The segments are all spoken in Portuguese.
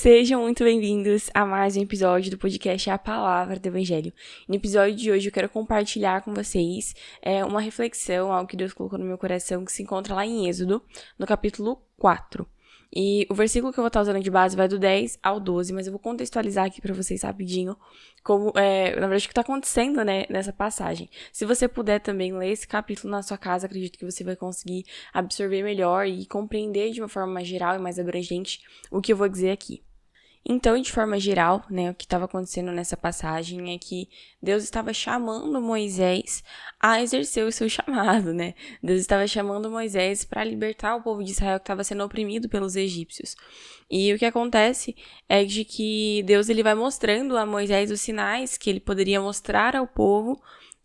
Sejam muito bem-vindos a mais um episódio do podcast A Palavra do Evangelho. No episódio de hoje eu quero compartilhar com vocês uma reflexão, algo que Deus colocou no meu coração, que se encontra lá em Êxodo, no capítulo 4. E o versículo que eu vou estar usando de base vai do 10 ao 12, mas eu vou contextualizar aqui pra vocês rapidinho como, na verdade, o que tá acontecendo, né, nessa passagem. Se você puder também ler esse capítulo na sua casa, acredito que você vai conseguir absorver melhor e compreender de uma forma mais geral e mais abrangente o que eu vou dizer aqui. Então, de forma geral, né, o que estava acontecendo nessa passagem é que Deus estava chamando Moisés a exercer o seu chamado, né? Deus estava chamando Moisés para libertar o povo de Israel que estava sendo oprimido pelos egípcios. E o que acontece é de que Deus ele vai mostrando a Moisés os sinais que ele poderia mostrar ao povo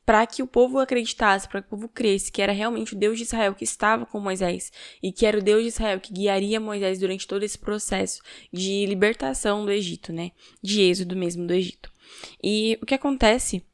para que o povo acreditasse, para que o povo cresce, que era realmente o Deus de Israel que estava com Moisés e que era o Deus de Israel que guiaria Moisés durante todo esse processo de libertação do Egito, né? De êxodo mesmo do Egito. E o que acontece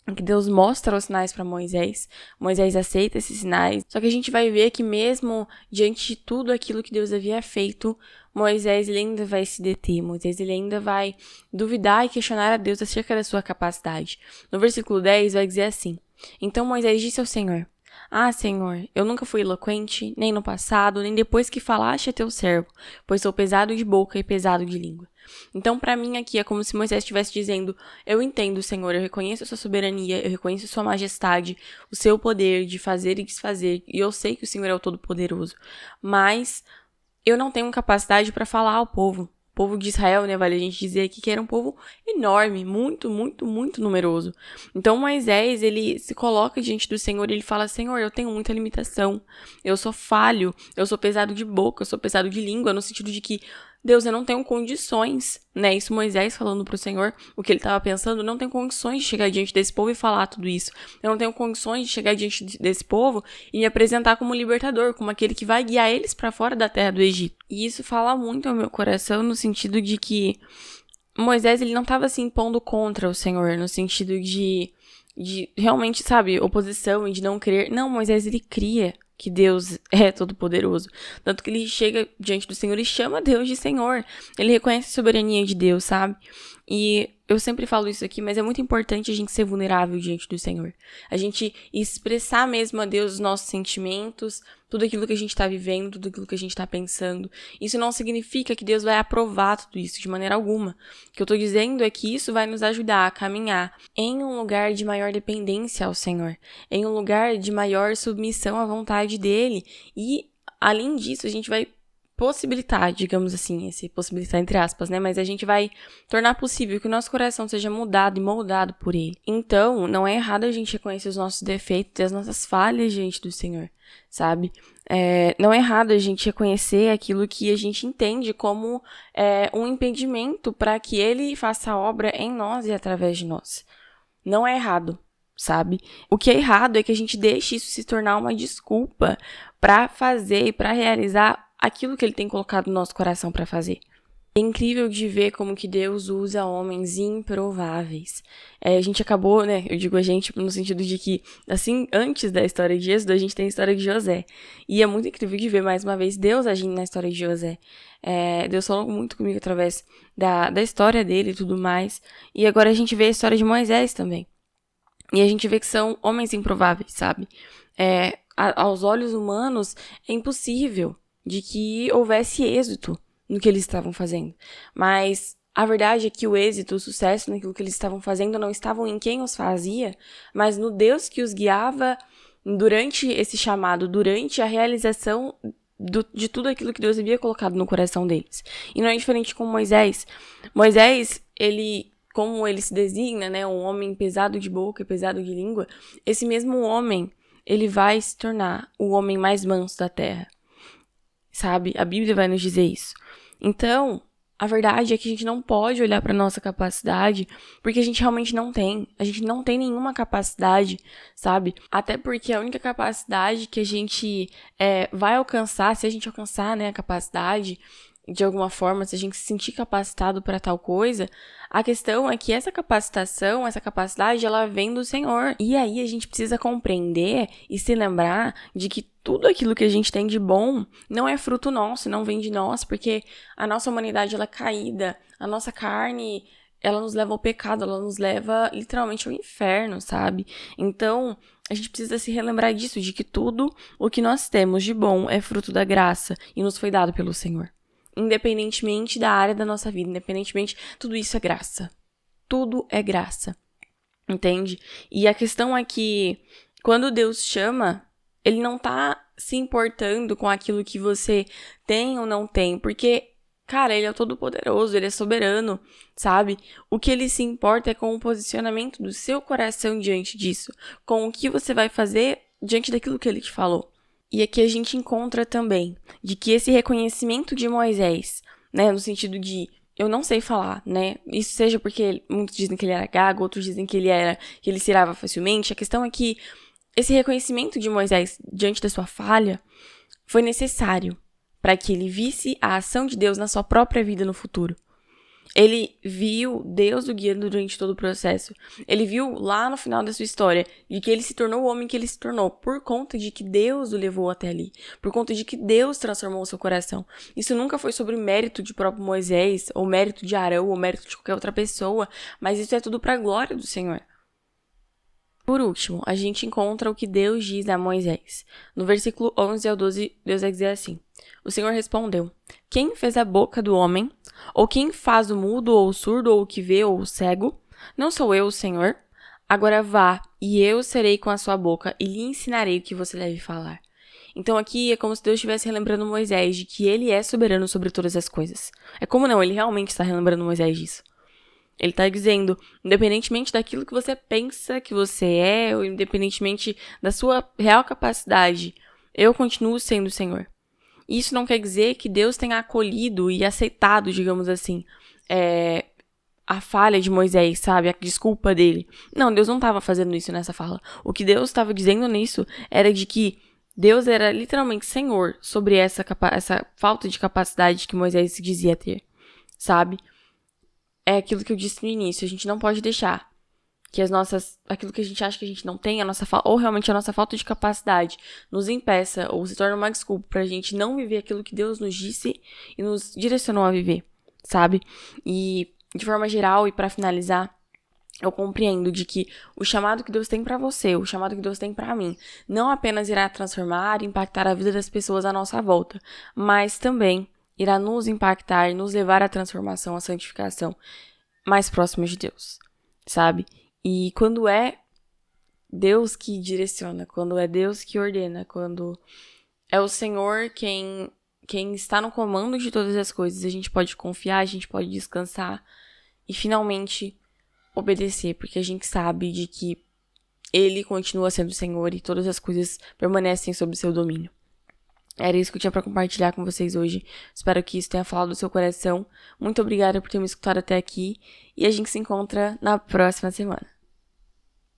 é que Deus mostra os sinais para Moisés, Moisés aceita esses sinais, só que a gente vai ver que mesmo diante de tudo aquilo que Deus havia feito, Moisés ele ainda vai se deter, Moisés ele ainda vai duvidar e questionar a Deus acerca da sua capacidade. No versículo 10 vai dizer assim: Então Moisés disse ao Senhor: Ah, Senhor, eu nunca fui eloquente, nem no passado, nem depois que falaste a teu servo, pois sou pesado de boca e pesado de língua. Então, para mim aqui é como se Moisés estivesse dizendo: eu entendo, Senhor, eu reconheço a sua soberania, eu reconheço a sua majestade, o seu poder de fazer e desfazer, e eu sei que o Senhor é o Todo-Poderoso, mas eu não tenho capacidade para falar ao povo. O povo de Israel, né, vale a gente dizer aqui que era um povo enorme, muito, muito, muito numeroso. Então Moisés, ele se coloca diante do Senhor e ele fala: Senhor, eu tenho muita limitação, eu sou falho, eu sou pesado de boca, eu sou pesado de língua, no sentido de que Deus, eu não tenho condições, né? Isso Moisés falando pro Senhor, o que ele estava pensando, não tenho condições de chegar diante desse povo e falar tudo isso. Eu não tenho condições de chegar diante desse povo e me apresentar como libertador, como aquele que vai guiar eles para fora da terra do Egito. E isso fala muito ao meu coração no sentido de que Moisés, ele não estava se impondo contra o Senhor, no sentido de realmente, sabe, oposição e de não crer. Não, Moisés, ele cria que Deus é todo-poderoso. Tanto que ele chega diante do Senhor e chama Deus de Senhor. Ele reconhece a soberania de Deus, sabe? E eu sempre falo isso aqui, mas é muito importante a gente ser vulnerável diante do Senhor. A gente expressar mesmo a Deus os nossos sentimentos, tudo aquilo que a gente está vivendo, tudo aquilo que a gente está pensando. Isso não significa que Deus vai aprovar tudo isso de maneira alguma. O que eu estou dizendo é que isso vai nos ajudar a caminhar em um lugar de maior dependência ao Senhor, em um lugar de maior submissão à vontade dele. E, além disso, a gente vai possibilitar, digamos assim, esse possibilitar entre aspas, né? Mas a gente vai tornar possível que o nosso coração seja mudado e moldado por ele. Então, não é errado a gente reconhecer os nossos defeitos e as nossas falhas diante do Senhor, sabe? Não é errado a gente reconhecer aquilo que a gente entende como um impedimento para que ele faça a obra em nós e através de nós. Não é errado, sabe? O que é errado é que a gente deixe isso se tornar uma desculpa para fazer e para realizar aquilo que ele tem colocado no nosso coração para fazer. É incrível de ver como que Deus usa homens improváveis. A gente acabou, né, eu digo a gente no sentido de que, assim, antes da história de Êxodo, a gente tem a história de José. E é muito incrível de ver, mais uma vez, Deus agindo na história de José. Deus falou muito comigo através da história dele e tudo mais. E agora a gente vê a história de Moisés também. E a gente vê que são homens improváveis, sabe? Aos olhos humanos, é impossível de que houvesse êxito no que eles estavam fazendo. Mas a verdade é que o êxito, o sucesso naquilo que eles estavam fazendo não estavam em quem os fazia, mas no Deus que os guiava durante esse chamado, durante a realização de tudo aquilo que Deus havia colocado no coração deles. E não é diferente com Moisés. Moisés, como ele se designa, né, um homem pesado de boca e pesado de língua, esse mesmo homem, ele vai se tornar o homem mais manso da terra. Sabe? A Bíblia vai nos dizer isso. Então, a verdade é que a gente não pode olhar para nossa capacidade, porque a gente realmente não tem. A gente não tem nenhuma capacidade, sabe? Até porque a única capacidade que a gente vai alcançar, se a gente alcançar, né, a capacidade, de alguma forma, se a gente se sentir capacitado para tal coisa, a questão é que essa capacitação, essa capacidade, ela vem do Senhor. E aí a gente precisa compreender e se lembrar de que tudo aquilo que a gente tem de bom não é fruto nosso, não vem de nós, porque a nossa humanidade, ela é caída, a nossa carne, ela nos leva ao pecado, ela nos leva literalmente ao inferno, sabe? Então, a gente precisa se relembrar disso, de que tudo o que nós temos de bom é fruto da graça e nos foi dado pelo Senhor. Independentemente da área da nossa vida, independentemente, tudo isso é graça. Tudo é graça. Entende? E a questão é que quando Deus chama, Ele não tá se importando com aquilo que você tem ou não tem, porque, cara, Ele é todo-poderoso, Ele é soberano, sabe? O que Ele se importa é com o posicionamento do seu coração diante disso, com o que você vai fazer diante daquilo que Ele te falou. E aqui a gente encontra também de que esse reconhecimento de Moisés, né, no sentido de eu não sei falar, né, isso seja porque muitos dizem que ele era gago, outros dizem que ele se irava facilmente, a questão é que esse reconhecimento de Moisés diante da sua falha foi necessário para que ele visse a ação de Deus na sua própria vida no futuro. Ele viu Deus o guiando durante todo o processo. Ele viu lá no final da sua história de que ele se tornou o homem que ele se tornou por conta de que Deus o levou até ali. Por conta de que Deus transformou o seu coração. Isso nunca foi sobre mérito de próprio Moisés, ou mérito de Arão, ou mérito de qualquer outra pessoa, mas isso é tudo para a glória do Senhor. Por último, a gente encontra o que Deus diz a Moisés. No versículo 11 ao 12, Deus vai dizer assim: o Senhor respondeu: quem fez a boca do homem? Ou quem faz o mudo, ou o surdo, ou o que vê, ou o cego? Não sou eu, o Senhor? Agora vá, e eu serei com a sua boca, e lhe ensinarei o que você deve falar. Então aqui é como se Deus estivesse relembrando Moisés de que ele é soberano sobre todas as coisas. É como não, ele realmente está relembrando Moisés disso. Ele está dizendo, independentemente daquilo que você pensa que você é, ou independentemente da sua real capacidade, eu continuo sendo o Senhor. Isso não quer dizer que Deus tenha acolhido e aceitado, digamos assim, a falha de Moisés, sabe? A desculpa dele. Não, Deus não estava fazendo isso nessa fala. O que Deus estava dizendo nisso era de que Deus era literalmente Senhor sobre essa falta de capacidade que Moisés se dizia ter, sabe? É aquilo que eu disse no início, a gente não pode deixar que aquilo que a gente acha que a gente não tem, ou realmente a nossa falta de capacidade nos impeça ou se torne uma desculpa pra gente não viver aquilo que Deus nos disse e nos direcionou a viver, sabe? E, de forma geral, e pra finalizar, eu compreendo de que o chamado que Deus tem pra você, o chamado que Deus tem pra mim, não apenas irá transformar e impactar a vida das pessoas à nossa volta, mas também irá nos impactar, nos levar à transformação, à santificação mais próxima de Deus, sabe? E quando é Deus que direciona, quando é Deus que ordena, quando é o Senhor quem está no comando de todas as coisas, a gente pode confiar, a gente pode descansar e finalmente obedecer, porque a gente sabe de que Ele continua sendo o Senhor e todas as coisas permanecem sob seu domínio. Era isso que eu tinha pra compartilhar com vocês hoje. Espero que isso tenha falado do seu coração. Muito obrigada por ter me escutado até aqui. E a gente se encontra na próxima semana.